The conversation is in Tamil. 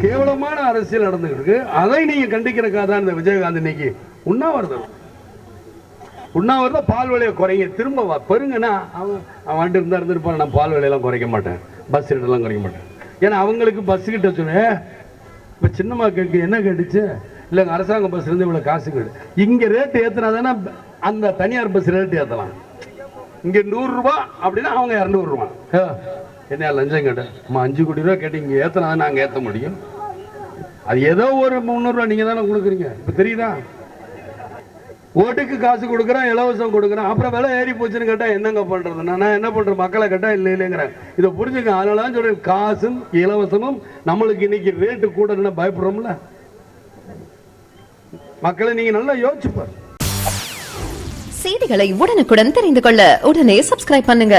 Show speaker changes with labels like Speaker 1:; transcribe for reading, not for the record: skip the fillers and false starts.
Speaker 1: கேவலமான அரசியல் நடந்துகிட்டு இருக்கு. அதை நீங்க கண்டிக்கிறக்காக தான் இந்த விஜயகாந்த் இன்னைக்கு உண்ணாவிரதம் பால் விலையை குறைங்க திரும்ப பெருங்கன்னா அவன் வண்டி இருந்தா இருந்துருப்பான். நான் பால் விலையெல்லாம் குறைக்க மாட்டேன், பஸ் ரேட்டெல்லாம் குறைக்க மாட்டேன். ஏன்னா அவங்களுக்கு பஸ் கிட்ட சொன்னேன். இப்போ சின்னம்மா கேட்கு என்ன கேட்டுச்சு, இல்லைங்க அரசாங்க பஸ் இருந்து இவ்வளோ காசு கேடு. இங்கே ரேட்டு ஏற்றினா தானே அந்த தனியார் பஸ் ரேட்டு ஏற்றலாம். இங்கே 100 ரூபா அப்படின்னா அவங்க 200 ரூபா. என்ன லஞ்சம் கேட்டேன், 5 கோடி ரூபா கேட்டு இங்கே ஏற்றினா தான் நாங்கள் ஏற்ற முடியும். அது ஏதோ ஒரு 300 ரூபா நீங்கள் தானே கொடுக்குறீங்க. இப்போ தெரியுதா, ஓட்டுக்கு காசு கொடுக்குறேன், இலவசம் கொடுக்குறேன், அப்புறம் விலை ஏறி போச்சுன்னு கேட்டால் என்னங்க பண்ணுறது? நான் என்ன பண்ணுறேன், மக்களை கேட்டால் இல்லை இல்லைங்கிறேன். இதை புரிஞ்சுக்க. அதனால தான் சொல்கிறேன், காசும் இலவசமும் நம்மளுக்கு இன்னைக்கு ரேட்டு கூட பயப்படுறோம்ல. மக்களை நீங்க நல்லா யோசிச்சுப்பார்.
Speaker 2: செய்திகளை உடனுக்குடன் தெரிந்து கொள்ள உடனே சப்ஸ்கிரைப் பண்ணுங்க.